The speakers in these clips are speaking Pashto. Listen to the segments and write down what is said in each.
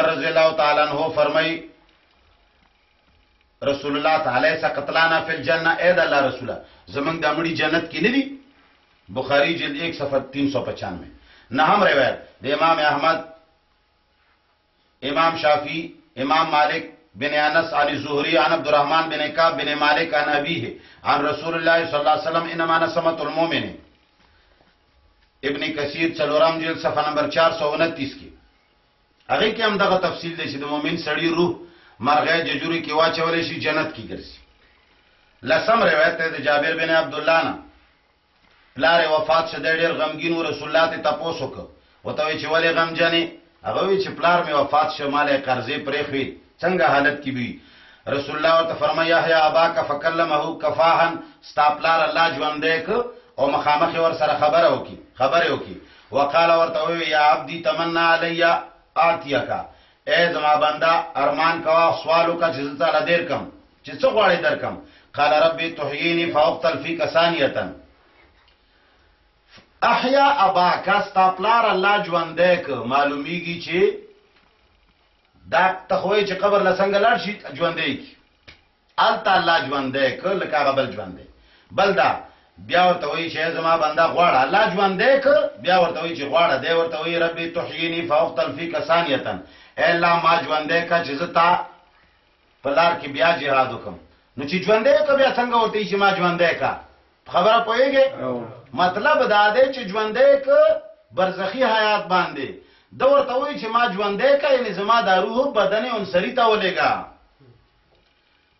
رضی اللہ تعالیٰ عنہ فرمائی رسول اللہ تعالی سا قتلانا فی الجنہ اید اللہ رسولہ زمن دا مڑی جنت کی ندی بخاری جلد 1 صفحہ 395 نہم روایت دا امام احمد امام شافی امام مالک بن انس عن الزهري عن عبد الرحمن بن كعب بن مالك عن ابيه عن رسول الله صلی اللہ علیہ وسلم انما نسمت المؤمن ابن کثیر چلورم جلد صفحہ نمبر 429 کی هغه کې هم دغه تفصیل دی چې د مؤمن سړی روح مرغه ججوري کې واچولې شي جنت کې ګرځي. لسم روایت ده د جابر بن عبد الله نه پلار وفات شوه ډېر غمګین رسول الله ته تاسو وکړه وته چې ولې غمجنې هغه وی چې پلار می وفات شوه مالې قرضې پرې خوې څنګه حالت کې وي رسول الله ورته فرمایا یا اباک فکلمه کفاحا استاپلار الله ژوندې ک او مخامخ ور سره خبره وکي وقال ورته وی یا عبدی تمنا علی آتیکا اے زما بندا ارمان کوا سوالو کا چې تعالی دیر کم چې څو غواړي درکم قال ربي تحييني فاقتل فيك ثانيه احیا اباک استاپلار الله ژوندې ک معلومیږي چې دا تخوی چې قبر لسنګ لړ شي ژوندې کی التا الله ژوندې ک لکه غبل ژوندې بلدا بیا ورته وی چې زما بندا غواړه الله ژوندې ک بیا ورته وی چې غواړه دی ورته وی ربي تحييني فاقتل فيك ثانيه الا ما ژوندې کا چې زتا پلار کې بیا jihad وکم نو چې ژوندې ک بیا څنګه وتی چې ما ژوندې کا خبره پوهیږي مطلب دا دی چې ژوندې ک برزخی حیات باندې د ورته وی چې ما ژوندې کا یعنی زما د روح بدن انصری ته ولېګا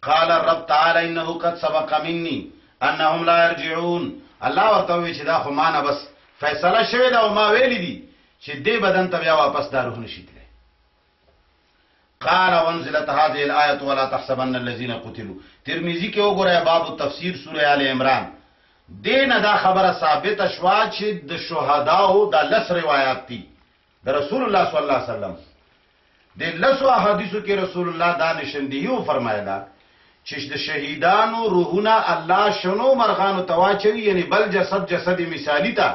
قال الرب تعالی انه قد سبق مني انهم لا يرجعون الله ورته وی چې دا خو معنا بس فیصله شوه دا او ما ویل دي چې دې بدن ته بیا واپس دا روح نشي تللی قال وانزلت هذه الايه ولا تحسبن الذين قتلوا ترمذی کې وګورئ باب التفسیر سوره ال عمران دینه دا خبره ثابت شوا چې د شهداو د لس روایت دي د رسول الله صلی الله علیه وسلم د لسو احادیثو کې رسول الله دا نشندیو فرمایلا چې د شهیدانو روحونه الله شنو مرغانو تواچوي یعنی بل جسد مثالی تا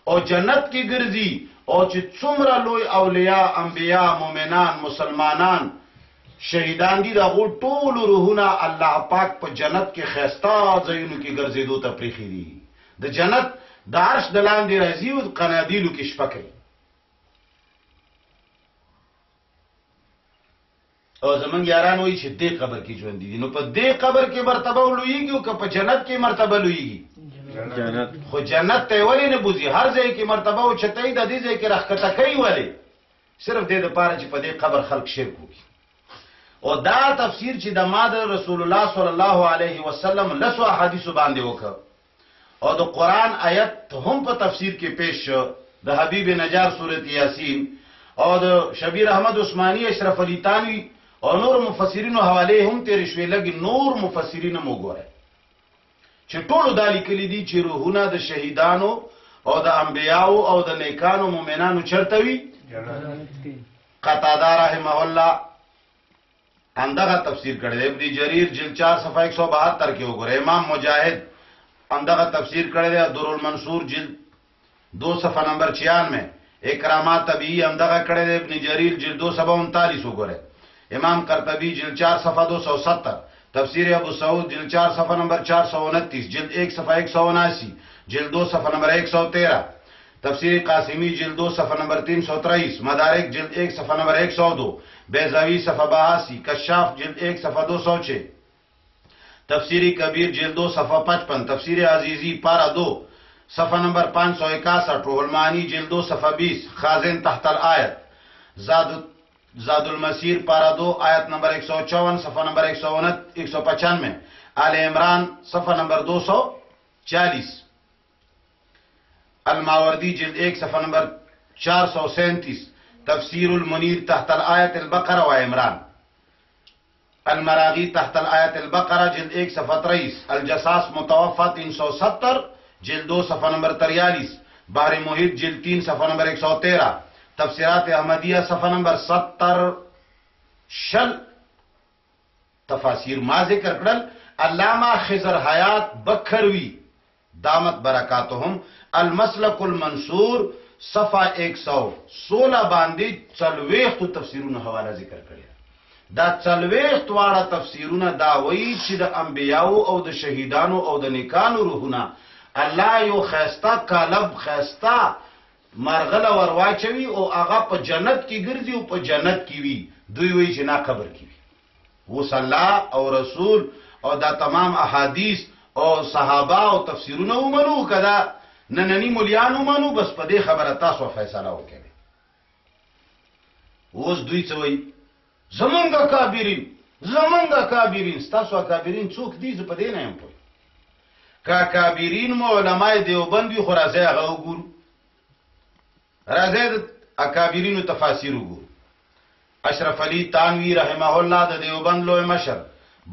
او جنت کې ګرځي او چې څومره لوی اولیاء انبیاء مؤمنان مسلمانان شهیدان دي دغه ټول روحونه الله پاک په جنت کې خيستا ځایونو کې ګرځېدو ته پریخي دي د جنت د عرش د لاندې راځي او قنادیلو کې شپه کوي او زمونږ یاران وایي چې دې قبر کې ژوند دي نو په دې قبر کې مرتبه لویږي او که په جنت کې مرتبه لویږي جنت خو جنت ته ولې نه بوزي هر ځای کې مرتبه او چتای د دې ځای کې راخته کوي ولې صرف دې لپاره چې په دې قبر خلق شرک وکړي او دا تفسیر چې د ماده رسول الله صلی الله علیه وسلم لسو احادیث باندې وکړه او د قران آیت هم په تفسیر کې پیش شو د حبیب نجار سورۃ یاسین او د شبیر احمد عثماني اشرف علی تانوی او نور مفسرینو حواله هم تیر شوي لګي نور مفسرین مو ګوره چې ټول دالی کلی دي چې روحونه د شهیدانو او د انبیانو او د نیکانو مؤمنانو چرته وي قتاده رحمه الله اندغه تفسیر کړی دی ابن جریر جلد 4 صفحه 172 کې وګوره امام مجاهد اندغه تفسیر کړی دی در المنصور جلد 2 صفحه نمبر 96 اکرامات طبیعی اندغه کړی دی ابن جریر جلد 239 وګوره امام قرطبی جلد 4 صفحہ 270 تفسیر ابو سعود جلد 4 صفحہ نمبر 429 جلد 1 صفحہ 179 جلد 2 صفحہ نمبر 113 تفسیر قاسمی جلد 2 صفحہ نمبر 323 مدارک جلد 1 صفحہ نمبر 102 بیضاوی صفحہ 82 کشاف جلد 1 صفحہ 206 تفسیر کبیر جلد 2 صفحہ 55 تفسیر عزیزی پارہ 2 صفحہ نمبر 561 روح المعانی جلد 2 صفحہ 20 خازن تحت الآیت زاد المسیر پارہ 2 آیت نمبر 154 صفحہ نمبر 195 آل عمران صفحہ نمبر 240 الماوردی جلد 1 صفحہ نمبر 437 تفسیر المنیر تحت الآیت البقرہ و عمران المراغی تحت الآیت البقرہ جلد 1 صفحہ 23 الجساس متوفہ 370 جلد 2 صفحہ نمبر 43 بحر محیط جلد 3 صفحہ نمبر 113 تفسیرات احمدیہ صفحہ نمبر 70 شل تفاسیر ما ذکر کړل علامہ خضر حیات بکھروی دامت برکاتهم المسلک المنصور صفحه 116 باندې څلوېختو تفسیرونو حواله ذکر کړی دا څلوېخت واړه تفسیرونه دا وایي چې د انبیاو او د شهیدانو او د نیکانو روحونه الله یو خسته کالب خسته مرغله ورواچوي او هغه په جنت کې ګرځي او په جنت کې وي دوی وایي چې نه قبر کې وي اوس الله او رسول او دا تمام احادیث او صحابه او تفسیرونه ومنو کدا نننی مولیانو منو بس په دې خبره تاسو فیصله وکړئ اوس دوی څه وایي زمونږ کابرین تاسو کابرین څوک دي زه په دې نه یم پوه کابرین مو علماء دیوبند وي خو راځي هغه وګورو راځي د اکابرینو تفاسیر وګورو اشرف علی تانوی رحمه الله د دیوبند لوی مشر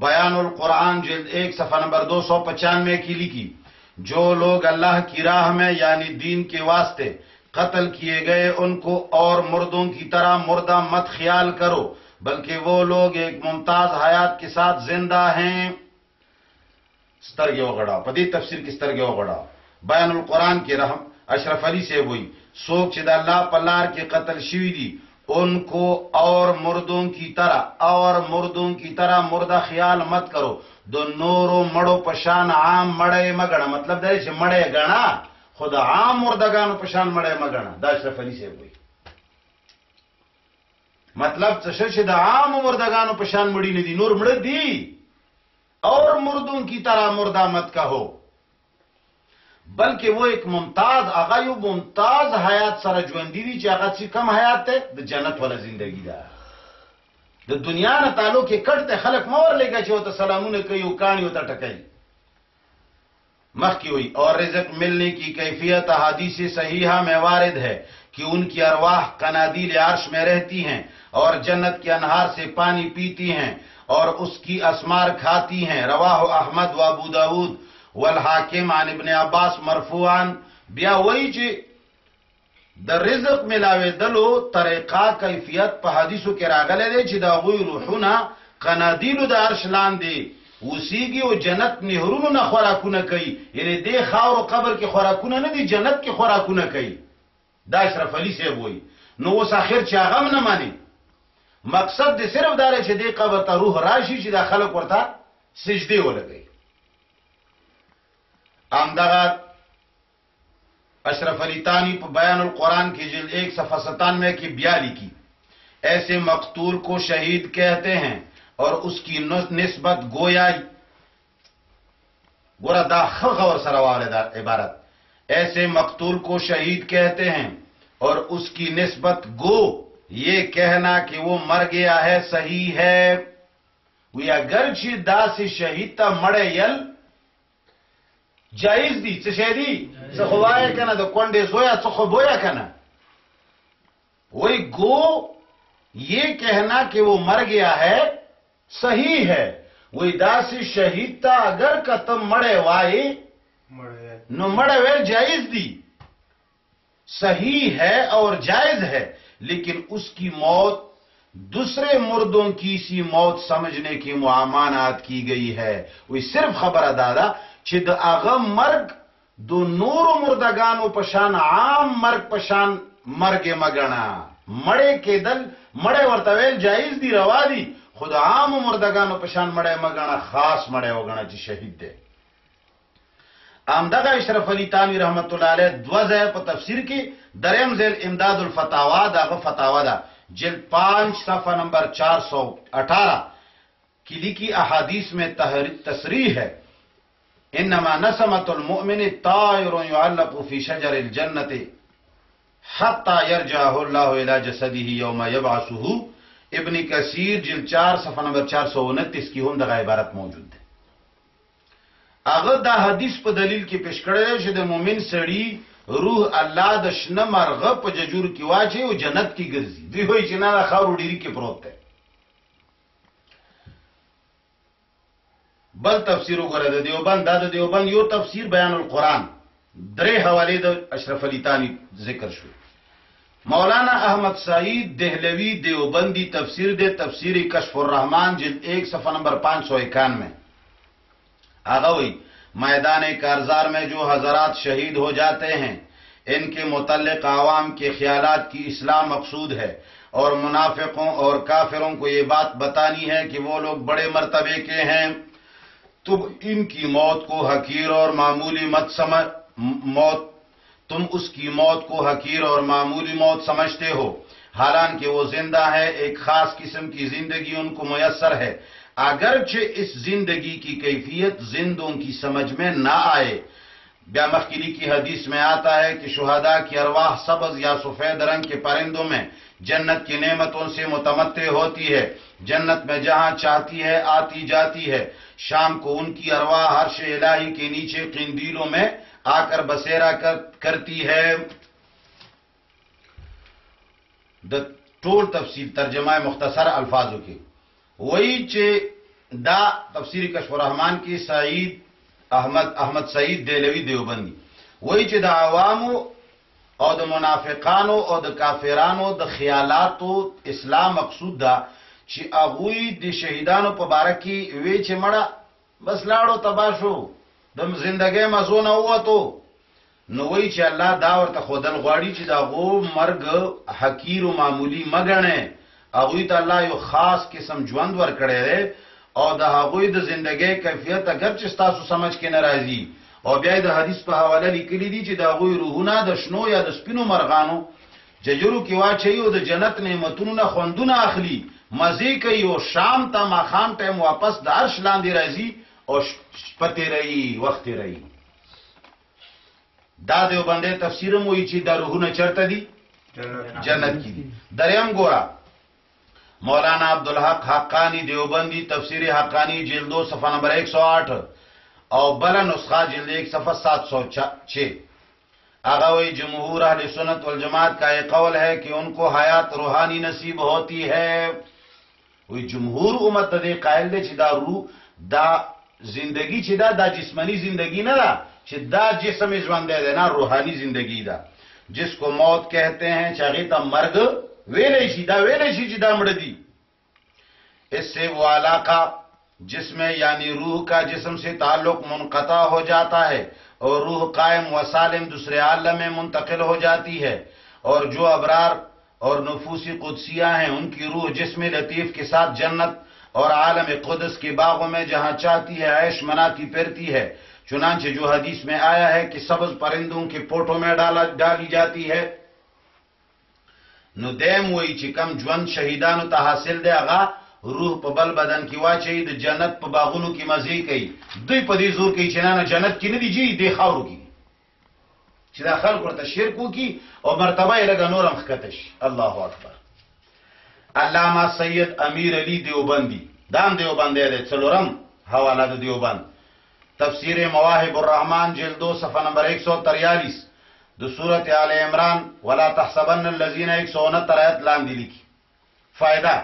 بیان القرآن جلد 1 صفحہ نمبر 295 کی لکھی جو لوگ اللہ کی راہ میں یعنی دین کے واسطے قتل کیے گئے ان کو اور مردوں کی طرح مردہ مت خیال کرو بلکہ وہ لوگ ایک ممتاز حیات کے ساتھ زندہ ہیں سترگے وغڑا پدی تفسیر کی سترگے وغڑا بیان القرآن کے رحم اشرف علی سے وہی سوک چدا اللہ پلار کے قتل شوی دی ان کو اور مردوں کی طرح مردہ خیال مت کرو دو نورو مڑو پشان عام مڑے مگنا مطلب دا ہے مڑے گنا خود عام مردگانو پشان مڑے مگنا دا اشرف علی سے وہی مطلب چشش دا عام مردگانو پشان مڑی ندی نور مڑ دی اور مردوں کی طرح مردہ مت کہو بلکہ وہ ایک ممتاز یو ممتاز حیات سره ژوندۍ دي چې هغه څه کم حیات ته د جنت ولا زندگی ده د دنیا نه تعلق کې کټ ته خلق مور لګا چې وته سلامونه کوي او کانی وته ټکای مخ کی ہوئی اور رزق ملنے کی کیفیت احادیث صحیحہ میں وارد ہے کہ ان کی ارواح قنادیل عرش میں رہتی ہیں اور جنت کے انہار سے پانی پیتی ہیں اور اس کی اسمار کھاتی ہیں رواہ احمد و ابو داود والحاکم عن ابن عباس مرفوعا بیا وای چې د رزق ملاوي دلو طریقہ کیفیت په حدیثو کې راغلي دي چې دا غوی روحونه قنادیل د عرش لاندې وسیږي او جنت نهرونو نه خوراکونه کوي یعنی د خاور قبر کې خوراکونه نه دي جنت کې خوراکونه کوي دا اشرف علی صاحب وای نو اوس اخر چې هغه نه مانی مقصد دې صرف دا چې د قبر ته روح راشي چې د خلک ورته سجده ولګي امدغه اشرف علی تانی پر بیان القرآن کی جلد 1 صفحہ 97 کی بیا لکھی ایسے مقتول کو شہید کہتے ہیں اور اس کی نسبت گویا گورا دا خغور سروال عبارت ایسے مقتول کو شہید کہتے ہیں اور اس کی نسبت گو یہ کہنا کہ وہ مر گیا ہے صحیح ہے وی اگرچہ دا سے شہید تا مڑے یل جائز دی څه شي دی څه خوای کنه د کونډې زویا څه خو بویا کنه وہی گو یہ کہنا کہ وہ مر گیا ہے صحیح ہے وہی داسی شہید تا اگر کتم مڑے وائے نو مڑے ویل جائز دی صحیح ہے اور جائز ہے لیکن اس کی موت دوسرے مردوں کی سی موت سمجھنے کی معاملات کی گئی ہے وہی صرف خبر دادا چې د هغه مرگ دو نورو مردگانو پشان عام مرگ پشان مرگ مگنا مڑے کېدل مڑے ورته ویل جایز دی روا دی خود عام مردگانو پشان مڑے مگنا خاص مڑے وگنا چې شهید دی امدغه اشرف علی تانی رحمت الله علیه دو ځای په تفسیر کې دریم ذیل امداد الفتاوا دغه فتاوا ده جلد 5 صفحہ نمبر 418 کی لکھی احادیث میں تصریح ہے انما نسمت المؤمن طائر يعلق في شجر الجنة حتى يرجعه الله الى جسده يوم يبعثه ابن کثیر جلد 4 صفحہ نمبر 429 کی هم دغه عبارت موجود ده هغه دا حدیث په دلیل کې پیش کړی چې د مؤمن سړی روح الله د شنه مرغه په ججور کې واچي او جنت کې ګرځي دوی وایي چې نه خاور ډیری کې پروت ده بل تفسیر وګوره د دیوبند د دیوبند یو تفسیر بیان القرآن درې حواله د اشرف علی تانی ذکر شو مولانا احمد سعید دہلوی دیوبندی تفسیر دے تفسیر کشف الرحمن جلد 1 صفحہ نمبر 591 آغا ہوئی میدان کارزار میں جو حضرات شہید ہو جاتے ہیں इनके मुतल्लिक आवाम के ख्यालात की इस्लाह मकसूद है और मुनाफिकों और काफिरों को ये बात बतानी है कि वो लोग बड़े मर्तबे के हैं। तुम इनकी मौत को हकीर और मामूली मत समझ तुम उसकी मौत को हकीर और मामूली मौत समझते हो, हालांकि वो जिंदा है। एक खास किस्म की जिंदगी उनको मुयस्सर है, अगरचे इस जिंदगी की कैफियत जिंदों की समझ में ना आए। मखकिली की हदीस में आता है कि शुहदा की अरवाह सबज या सफेद रंग के परिंदों में जन्नत की नेमतों से मुतमत्ते होती है। जन्नत में जहां चाहती है आती जाती है। शाम को उनकी अरवाह हर्श इलाही के नीचे किंदीलों में आकर बसेरा करती है। द टोल तफसीर तर्जमा मुख्तसर अल्फाजों की वही चे दा तफसीर कशफ रहमान की सईद अहमद सईद देलवी देवबंदी वही चे द अवामो और द मुनाफिकानो और द काफिरानो द ख्यालातो इस्लाम मकसूद दा ची अगुई द शहीदानो पबारकी वे चे मड़ा बस लाड़ो तबाशो दम जिंदगी मजो न हुआ तो नो वही चे अल्लाह दा और खुदल गवाड़ी ची दा गो मर्ग हकीर मामूली मगणे अगुई त अल्लाह यो खास किस्म ज्वंद वर करे रे और द अगुई द जिंदगी कैफियत अगर चिस्तासु समझ के नाराजी और ब्या द हदीस पर हवाला लिखली दी ची द अगुई रूहुना द शनो या द स्पिनो मरगानो जजुरु की वाचई द जन्नत नेमतुनु न खोंदुना अखली मजे कई ओ शाम ता माखाम टाइम वापस द अर्श लांदी राजी और पते रही वक्त रही। दा देवबंदे तफसीर मोई ची द रूहुना चरता दी जन्नत की दी। दरियम गोरा मौलाना अब्दुल हक हक्कानी देवबंदी तफसीर हक्कानी जिल्द 2 सफा नंबर 108 और बला नुस्खा जिल्द 1 सफा 706। आगा वही जमहूर अहले सुन्नत वल जमात का एक कौल है कि उनको हयात रूहानी नसीब होती है। वही जमहूर उम्मत दे कायल दे चिदा रू दा जिंदगी चिदा दा जिस्मनी जिंदगी ना दा चिदा जिस्म इजवान दे देना रूहानी जिंदगी दा जिसको मौत कहते हैं चाहे ता मर्ग वेले सीधा मर्दी। इससे वो इलाका जिसमें यानी रूह का जिस्म से ताल्लुक मुनक़ता हो जाता है और रूह कायम व सालिम दूसरे आलम में मुंतकिल हो जाती है। और जो अबरार और नफूसी कुदसिया हैं उनकी रूह जिस्म लतीफ के साथ जन्नत और आलम कुदस के बागों में जहां चाहती है ऐश मनाती फिरती है। चुनांचे जो हदीस में आया है कि सबज परिंदों के पोटों में डाली जाती है। नुदेम वही चिकम ज्वंद शहीदान ता हासिल दे आगा रूह प बल बदन की वाचई द जन्नत प बागुनु की मजी कई दुई पदी जोर कई चना जन्नत की नदी जी देखावरू की चिदा खल्क और तशरीकू की और मर्तबा लगा नूरम खकतश। अल्लाह अकबर। अल्लामा सैयद अमीर अली देवबंदी दाम देवबंदे दे चलोरम हवाला द देवबंद तफसीर मवाहिबुर रहमान जिल्द 2 सफा नंबर 143 द सूरत आल इमरान वला तहसबन लजीना 169 आयत लांदी लिखी। फायदा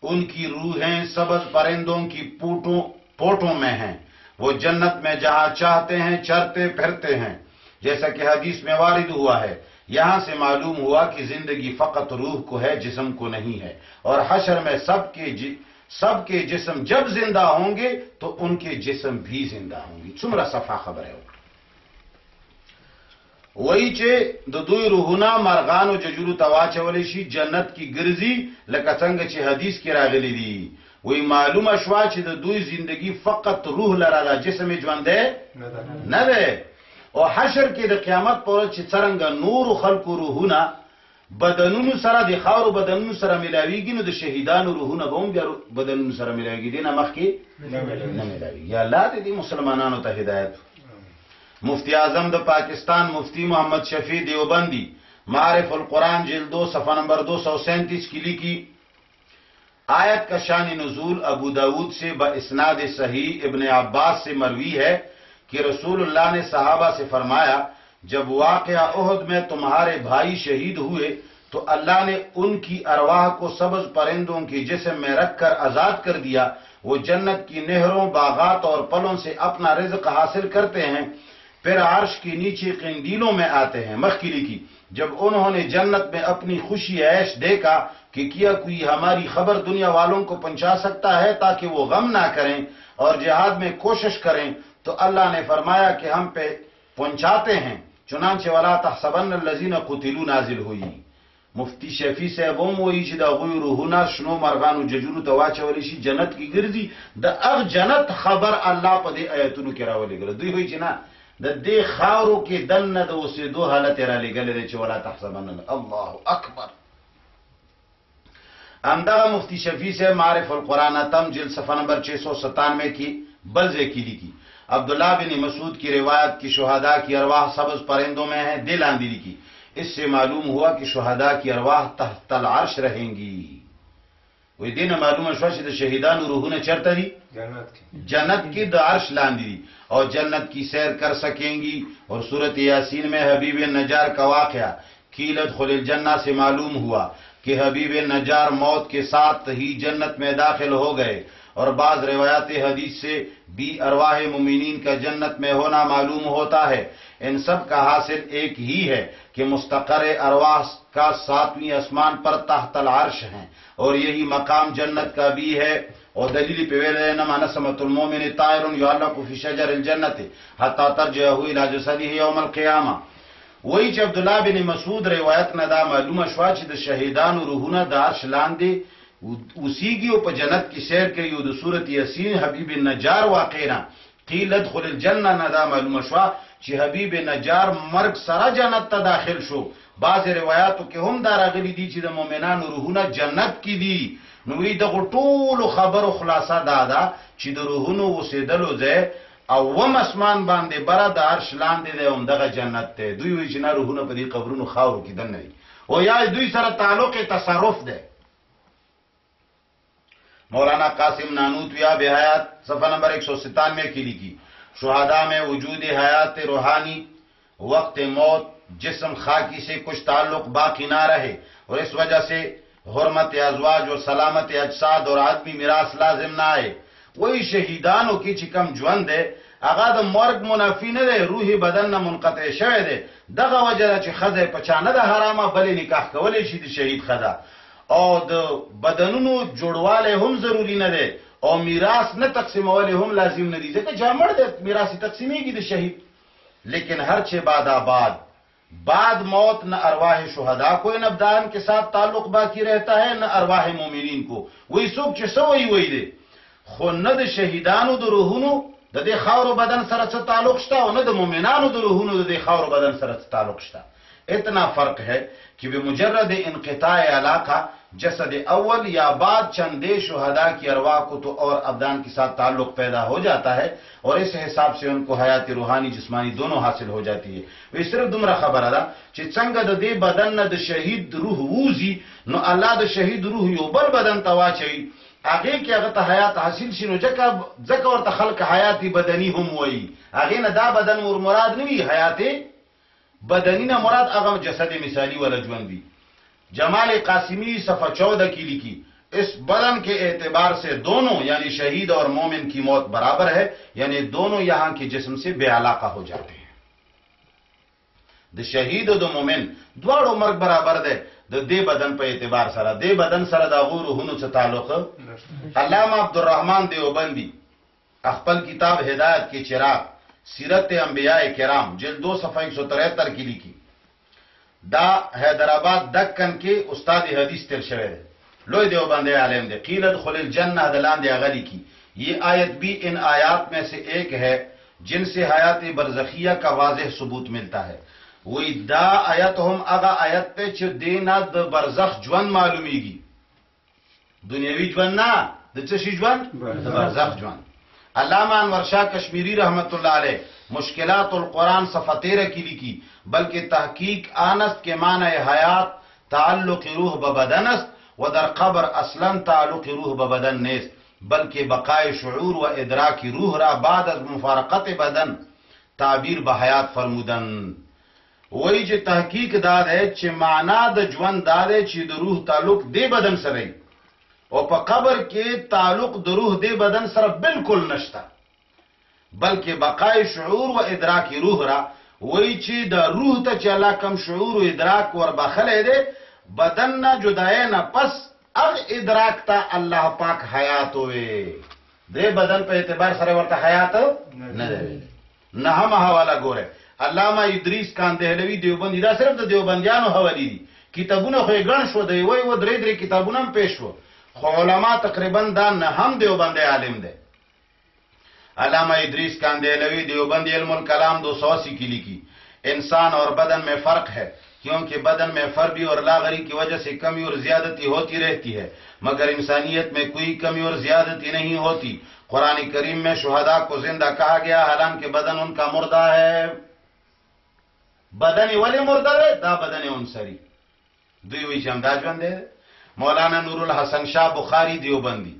उनकी रूहें सबज परिंदों की पोटों में हैं। वो जन्नत में जहां चाहते हैं चरते फिरते हैं जैसा कि हदीस में वारिद हुआ है। यहां से मालूम हुआ कि जिंदगी फकत रूह को है जिस्म को नहीं है। और हशर में सबके जिस्म जब जिंदा होंगे तो उनके जिस्म भी जिंदा होंगे। सुमरा सफा खबर है। वही चे दुई रूहुना मरगानो जजुरु तवाचवलेशी जन्नत की गिरजी लकसंग चे हदीस की रागली दी। वही मालूम अशवा चे दुई जिंदगी फकत रूह लरादा जिसम जवंदे न दे। और हशर के द क़यामत पर चे सरंग नूर खल्क रूहुना बदनुनु सरा दिखाओ बदनुनु सरा मिलावीगी न द शहीदान रूहुना बम बदनुनु सरा मिलावीगी देना मखकी न मिलावीगी। या अल्लाह दे दी मुसलमानानो ता हिदायत। मुफ्ती आजम द पाकिस्तान मुफ्ती मोहम्मद शफी देवबंदी मारिफुल कुरान जिल्द 2 सफा नंबर 237 की लिखी आयत का शान नुजूल अबू दाऊद से ब इस्नाद सही इब्न अब्बास से मरवी है कि रसूलुल्लाह ने सहाबा से फरमाया जब वाक़या उहद में तुम्हारे भाई शहीद हुए तो अल्लाह ने उनकी अरवाह को सबज परिंदों के जिस्म में रखकर आजाद कर दिया। वो जन्नत की नहरों बागात और पलों से अपना रिज़्क हासिल करते हैं फिर अर्श के नीचे किंदीलों में आते हैं। मखकिली की जब उन्होंने जन्नत में अपनी खुशी ऐश देखा कि किया कोई हमारी खबर दुनिया वालों को पहुंचा सकता है ताकि वो गम ना करें और जिहाद में कोशिश करें तो अल्लाह ने फरमाया कि हम पे पहुंचाते हैं। چنانچه ولا تحسبن الذين قتلوا نازل ہوئی. مفتی شفیع صاحب هم وایي چې د هغوی روحونه شنو مرغانو ججونو ته واچولی شي جنت کې ګرځي. د هغه جنت خبر الله په دې آیتونو کې راولېږلی. دوی وایي چې نه د دې خاورو کې دننه د اوسېدو حالت یې رالېږلی دی چې ولا تحسبن. الله اکبر. همدغه مفتی شفیع صاحب معرف القرآن اتم جلد صفحہ نمبر 697 کی بل ذکر کی عبداللہ بن مسعود کی روایت کی شہداء کی ارواح سبز پرندوں میں ہے دل آندی کی. اس سے معلوم ہوا کہ شہداء کی ارواح تحت العرش رہیں گی. وی دین معلوم شوا چې د شهیدانو روحونه چرته دي؟ جنت کی د عرش لاندې دي اور جنت کی سیر کر سکیں گی. اور سورۃ یاسین میں حبیب نجار کا واقعہ قیل ادخل الجنہ سے معلوم ہوا کہ حبیب نجار موت کے ساتھ ہی جنت میں داخل ہو گئے. اور بعض روایات حدیث سے بھی ارواح مومنین کا جنت میں ہونا معلوم ہوتا ہے. ان سب کا حاصل ایک ہی ہے کہ مستقر ارواح کا 7ویں آسمان پر تحت العرش ہیں اور یہی مقام جنت کا بھی ہے. اور دلیل پہ ویل انما نسمۃ المؤمن طائر يعلق في شجر الجنت حتى ترجعه الى جسده يوم القيامه. وہی چې عبداللہ بن مسعود روایت نه دا معلومه شوا چې د شهیدانو روحونه د عرش لاندې اوسیږي او په جنت کې سیر کوي. او د سورۃ یاسین حبیب نجار واقعنا قیل ادخل الجنه نه دا معلومه شوا چې حبیب نجار مرګ سره جنت ته داخل شو. بعض روایتو کې هم دا راغلي دي چې د مؤمنانو روحونه جنت کې دي. نو وی دغه ټولو خبرو خلاصه دا ده چې د روحونو اوسېدلو ځای اوم اسمان باندې بره د عرش لاندې دی همدغه جنت دی. دوی وایي چې نه روحونه په دې قبرونو خاورو کې دننه دي او یا دوی سره تعلق تصرف دی. مولانا قاسم نانوتویہ بحیات صفحہ نمبر 197 کی لکھی شہداء میں وجود حیات روحانی وقت موت جسم خاکی سے کچھ تعلق باقی نہ رہے اور اس وجہ سے حرمت ازواج اور سلامت اجساد اور آدمی میراث لازم نہ آئے. وہی شہیدانوں کی چکم ژوند ہے هغه د مرګ منافی نه دی. روحي بدن نه منقطع شوی دی. دغه وجه چې خزه پچانه د حرامه بلې نکاح کولی شي د شهید خزه. او د بدنونو جوړواله هم ضروری نه دی او میراث نه تقسیمواله هم لازم نه دي ځکه جامړ د میراث تقسیمیږي د شهید. لیکن ہر چه بعد آباد بعد موت نہ ارواح شہداء کو ان ابدان کے ساتھ تعلق باقی رہتا ہے نہ ارواح مومنین کو. وہی سوک چې سوئی وہی دی خو نه د شهیدانو د روحونو د دې خاور بدن سره څه تعلق شته او نه د مؤمنانو د روحونو د دې خاور بدن سره څه تعلق شته. اتنا فرق ہے کہ بمجرد انقطاع علاقہ جسد اول یا بعد چندے شہداء کی ارواح کو تو اور ابدان کے ساتھ تعلق پیدا ہو جاتا ہے اور اس حساب سے ان کو حیات روحانی جسمانی دونوں حاصل ہو جاتی ہے. وہ صرف دمرا خبر ادا چې څنګه د دې بدن د شهید روح ووزي نو الله د شهید روح یو بل بدن ته واچوي هغه کې هغه ته حیات حاصل شي. نو ځکه ورته خلق حیات بدنی هم وایي. هغه نه دا بدن مراد نه وي حیات بدنی نه مراد هغه جسد مثالی ولا ژوندۍ. جمال قاسمی صفحہ 14 کی لکھی اس بدن کے اعتبار سے دونوں یعنی شہید اور مومن کی موت برابر ہے یعنی دونوں یہاں کے جسم سے بے علاقہ ہو جاتے ہیں. د شہید او د مومن دواړو مرګ برابر ده د دې بدن په اعتبار سره. دې بدن سره د روحونو څخه تعلق. علامہ عبدالرحمن دیوبندی خپل کتاب ہدایت کے چراغ سیرت انبیاء کرام جلد 2 صفحہ 173 کی لکھی. دا حیدرآباد دکن کې استاد حدیث تر شوی دی لوی دیوبندی عالم دی. قیل ادخل الجنہ دلان دی اغلی کی. یہ آیت بھی ان آیات میں سے ایک ہے جن سے حیات برزخیہ کا واضح ثبوت ملتا ہے. وہی دا آیت هم اغا آیت ته چې دینا د برزخ ژوند معلومیږي. دنیوي ژوند نه د څه شي ژوند د برزخ ژوند. علامہ انور شاہ کشمیری رحمت اللہ علیہ مشکلات القرآن صفحہ 13 کی لکھی بلکہ تحقیق آنست کے معنی حیات تعلق روح ببدن است و در قبر اصلا تعلق روح ببدن نیست بلکہ بقای شعور و ادراک روح را بعد از مفارقت بدن تعبیر بحیات فرمودن. وہی چې تحقیق دار ہے چې معنا د ژوند دار ہے چې د روح تعلق دی بدن سره او په قبر کې تعلق د روح دی بدن سره بالکل نشته بلکې بقای شعور و ادراک روح را وہی چې د روح ته چې الله کم شعور و ادراک ور بخله دی بدن نه جدای نه پس اغ ادراک ته الله پاک حیات وي. دې بدن په اعتبار سره ورته حیات نه دی. نه هم حواله ګوره علامه ادریس کاندهلوی دیوبندی دا صرف د دیوبندیانو حوالی دي کتابونه خو ګڼ شو دی وای و درې کتابونه هم پیښ شو خو علما تقریبا دا نه هم دیوبندی عالم دی علامہ ادریس کاندہلوی دیوبندی علم الکلام 280 کی لکھی انسان اور بدن میں فرق ہے کیونکہ بدن میں فربی اور لاغری کی وجہ سے کمی اور زیادتی ہوتی رہتی ہے مگر انسانیت میں کوئی کمی اور زیادتی نہیں ہوتی قرآن کریم میں شہداء کو زندہ کہا گیا حالانکہ بدن ان کا مردہ ہے بدن ولی مردہ ہے دا بدن انصری دوی وی چمدا ژوند دی مولانا نور الحسن شاہ بخاری دیوبندی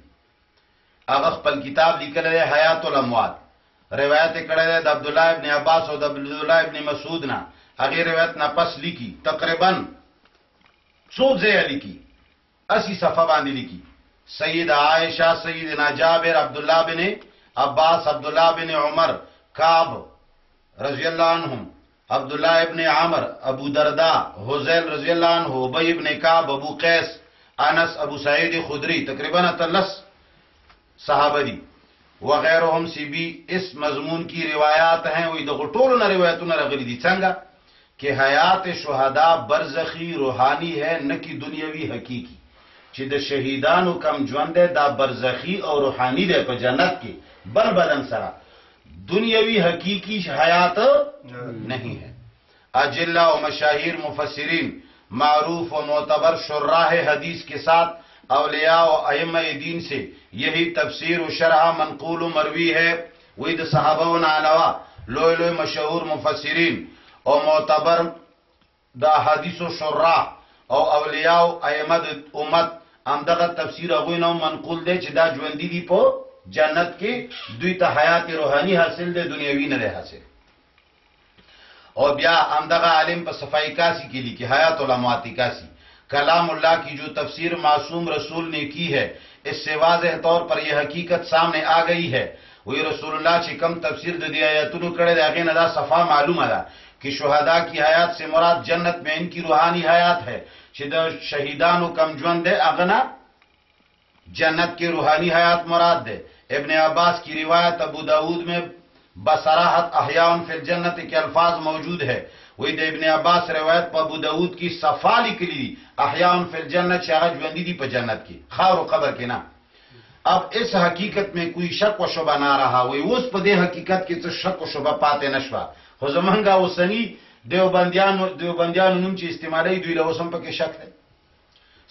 هغه خپل کتاب لیکل دی حیات الاموات روایت کړی دی د عبد الله ابن عباس او د عبد الله ابن مسعود نه هغه روایت نه پس لیکي تقریبا 100 ځای لیکي 80 صفحه باندې لیکي سید عائشہ سیدنا جابر عبد الله بن عباس عبد الله بن عمر کعب رضی الله عنهم عبد الله ابن عمر ابو درداء حذیل رضی الله عنه ابی ابن کعب ابو قیس انس ابو سعید خدری تقریبا 30 صحابہ دی وغیرهم سی بھی اس مضمون کی روایات ہیں وہی دغه ټولو نه روایتونه راغلي دي څنګه کہ حیات شهدا برزخی روحانی ہے نہ کہ دنیاوی حقیقی چې د شهیدانو کم ژوند دا برزخی او روحانی دی په جنت کې بل بدن سره دنیاوی حقیقی حیات نہیں ہے اجلہ و مشاہیر مفسرین معروف و معتبر شراح حدیث کے ساتھ اولیاء و ائمہ دین سے یہی تفسیر و شرح منقول و مروی ہے وید صحابہ و علاوہ لوی لوی مشہور مفسرین اور معتبر دا حدیث و شراح او اولیاء و ائمہ امت امدغه تفسیر اغوینو منقول دے چی دا جوندی دی پو جنت کی دوی تا حیات روحانی حاصل دے دنیاوی نہ حاصل اور بیا امدغه عالم پر صفائی کاسی کی لی کی حیات الامواتی کاسی کلام اللہ کی جو تفسیر معصوم رسول نے کی ہے اس سے واضح طور پر یہ حقیقت سامنے آ گئی ہے وہی رسول اللہ چی کم تفسیر دے دیا آیاتونو کڑے دے اگین ادا صفا معلوم ادا کہ شہداء کی حیات سے مراد جنت میں ان کی روحانی حیات ہے چی دا شہیدانو کم جون دے اغنا جنت کی روحانی حیات مراد دے ابن عباس کی روایت ابو داود میں بصراحت احیاء فی الجنت کے الفاظ موجود ہے وہی د ابن عباس روایت پا ابو داود کی صفا لکلی دی احیاء فی الجنت شاگا جوندی دی پا جنت کی خاور و قبر کے نا اب اس حقیقت میں کوئی شک و شبہ نہ رہا وہی اس پا دے حقیقت کی تو شک و شبہ پاتے نشوا خو زمانگا وسنی دیوبندیان نم چی استعمالی دوی لوسم پا کے شک ہے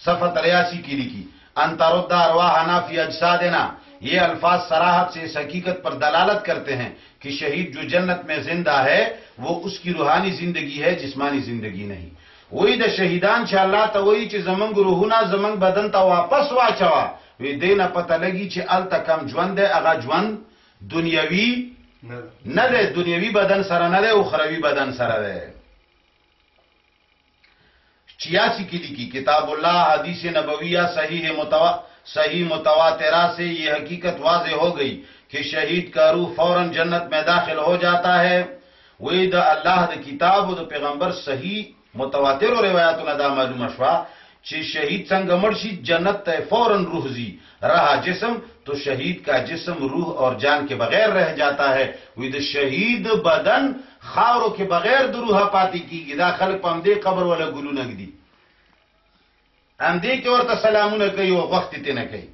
صفحہ 83 کی لکی ان ترد ارواحنا فی اجسادنا یہ الفاظ صراحت سے اس حقیقت پر دلالت کرتے ہیں کہ شہید جو جنت میں زندہ ہے وہ اس کی روحانی زندگی ہے جسمانی زندگی نہیں وہی دا شہیدان چھ اللہ تا وہی چھ زمنگ روحنا زمنگ بدن تا واپس واچوا وی دینا پتہ لگی چھ ال تا کم جوند ہے اگا جوند دنیاوی نہ دے دنیاوی بدن سر نہ دے اخروی بدن سر دے 86 کی لکھی کتاب اللہ حدیث نبویہ صحیح متواترہ سے یہ حقیقت واضح ہو گئی کہ شہید کا روح فوراً جنت میں داخل ہو جاتا ہے وہی دا اللہ دا کتاب و دا پیغمبر صحیح متواتر و روایت دا معلوم شوا چی شہید سنگ مرشی جنت تے فوراً روح زی رہا جسم تو شہید کا جسم روح اور جان کے بغیر رہ جاتا ہے وہی دا شہید بدن خاورو کے بغیر دا روح پاتی کی گی دا خلق پا امدے قبر والا گلو نگ دی امدے کے ورطا سلامون کئی و وقت تینا کئی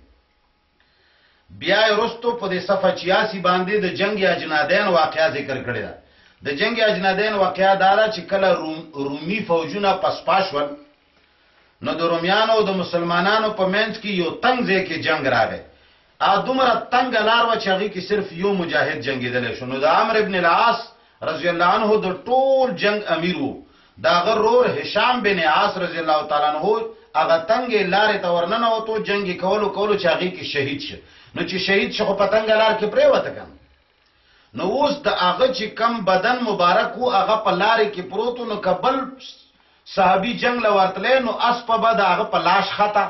بیاء رستو پا دے صفحہ 86 باندے دا جنگ اجنادین واقعہ ذکر کردے دا دا جنگ اجنادین واقعہ دارا چی کلا رومی فوجونا پسپاشون نو دا رومیانو دا مسلمانانو پا منز کی یو تنگ زے کے جنگ را گئے آدومرا تنگ لاروا چاگی کی صرف یو مجاہد جنگی دلے شنو دا عمر ابن العاص رضی اللہ عنہ دا طول جنگ امیرو دا غرور حشام بن عاص رضی اللہ تعالیٰ عنہ اگا تنگ لار تورنن و تو جنگی کولو چاگی کی شہید شد نو چی شہید شخو پتنگ لار کی پریوتا کن نو اوس دا آغا چی کم بدن مبارک ہو آغا پا لاری کی پروتو نو کبل صحابی جنگ لورتلے نو اس پا با دا آغا پا لاش خطا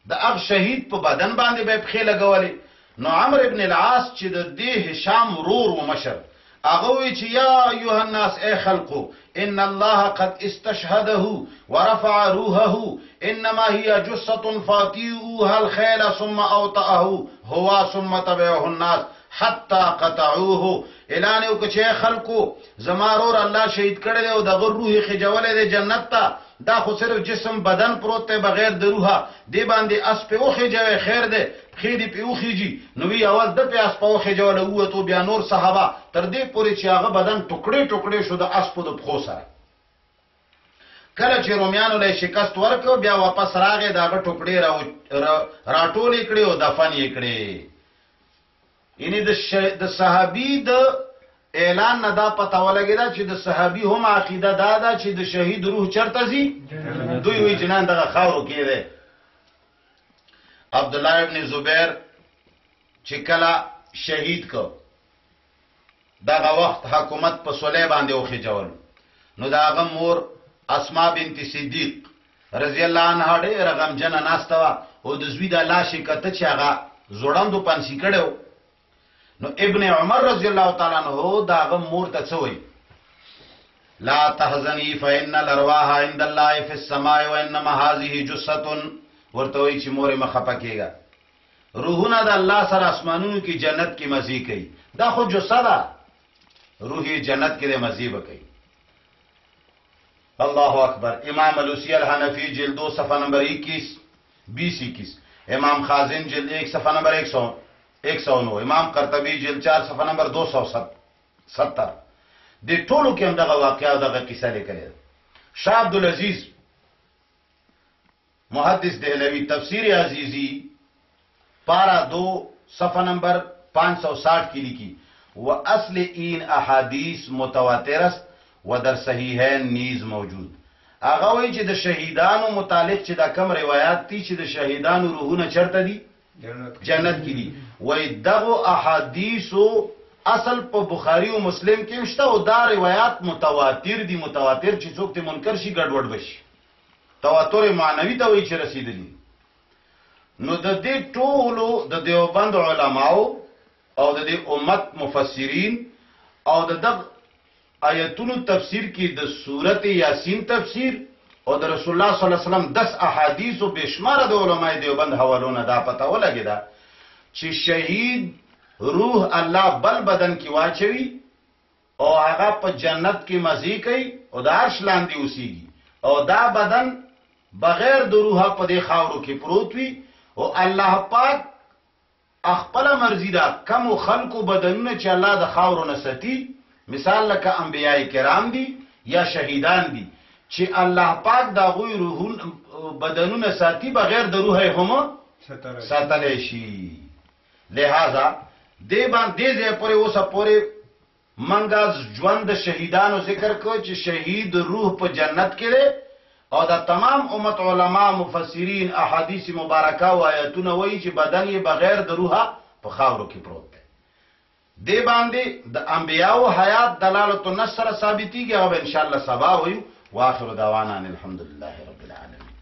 دا اغ شہید پا بدن باندے بے پخی لگوالی نو عمر ابن العاص چی دا دی حشام رور و مشر آغوی چی یا ایوہ الناس اے خلقو ان اللہ قد استشہدہو ورفع روحہو انما ہی جست فاتیوها الخیل ثم اوطأہو ہوا ثم تبعہ الناس حتا قطعوه اعلان وکړي خلکو زمارور الله شهید کړي او د روح خجولې د جنت ته دا خو صرف جسم بدن پروت ته بغیر د روحه دی باندې اس په اوخه جوه خیر ده خېدی په اوخه جی نو وی اواز د په اس په اوخه جوه وته بیا نور صحابه تر دې پورې چې هغه بدن ټوکړي ټوکړي شو د اس په د خو سره کله چې روميانو له شکست ورکو بیا واپس راغې داغه ټوکړي راټولې کړي او دفن یې کړي یعنی د صحابي د اعلان نه دا پته ولګیدا چې د صحابي هم عقیده دا چې د شهید روح چرته زی دوی وی جنان دغه خاورو کې ده عبد الله ابن زبیر چې کله شهید کو دغه وخت حکومت په سولې باندې اوخه جوړ نو داغه مور اسماء بنت صدیق رضی الله عنها ډېر غمجن ناستوا او د زوی د لاش کته چې هغه زوړندو پانسی کړو نو ابن عمر رضی الله تعالی عنہ داغه مور ته څوي لا تحزني فإن الأرواح عند الله في السماء وإنما هذه جثة ورته وی چې مور مخه پکېګا روحونه د الله سره اسمانونو کې جنت کې مزي کوي دا خو جثه ده روحي جنت کې مزي وکي الله اکبر امام الوسی الحنفی جلد 2 صفحہ نمبر 21 امام خازن جلد 1 صفحہ نمبر 109 امام قرطبی جلد 4 صفحہ نمبر 270 د ټولو کې هم دغه واقعا دغه قصه لیکل شاه عبد العزيز محدث دهلوی تفسیر عزیزی پارا 2 صفحہ نمبر 560 کی لکھی واصل این احادیث متواتر است و در صحیحین نیز موجود هغه وی چې د شهیدانو متعلق چې دا کم روایت دي چې د شهیدانو روحونه چرته دي جنت کې دي وای دغه احادیثو اصل په بخاری او مسلم کې مشته او دا روایت متواتر دي متواتر چې څوک ته منکر شي ګډوډ بشي تواتر معنوي ته وی چې رسیدلی نو د دې ټولو د دیوبند علماو او د دې امت مفسرین او د آیتونو تفسیر کې د سورته یاسین تفسیر او د رسول الله صلی الله علیه وسلم 10 احادیث او بشمار د علماء دیوبند حوالونه دا پته ولګیدا چې شهید روح الله بل بدن کې واچوي او هغه په جنت کې مزي کوي او د عرش لاندې اوسيږي او دا بدن بغیر د روح په دې خاورو کې پروت وي او الله پاک خپل مرزي دا کم خلقو بدنونه چې الله د خاورو نه ستي مثال لکه انبیاء کرام دي یا شهیدان دي چې الله پاک دا غوی روحون بدنونه ساتي بغیر د روح هم ساتل شي لہذا دې باندې دې پورې اوسه پورې منګه ژوند شهیدانو ذکر کو چې شهید روح په جنت کې ده او دا تمام امت علما مفسرین احادیث مبارکه او آیاتونه وایي چې بدن یې بغیر د روح په خاورو کې پروت دی دی باندې د انبیاء حیات دلالت النصر ثابتيږي او ان شاء الله سبا وي واخر دعوانا الحمد لله رب العالمين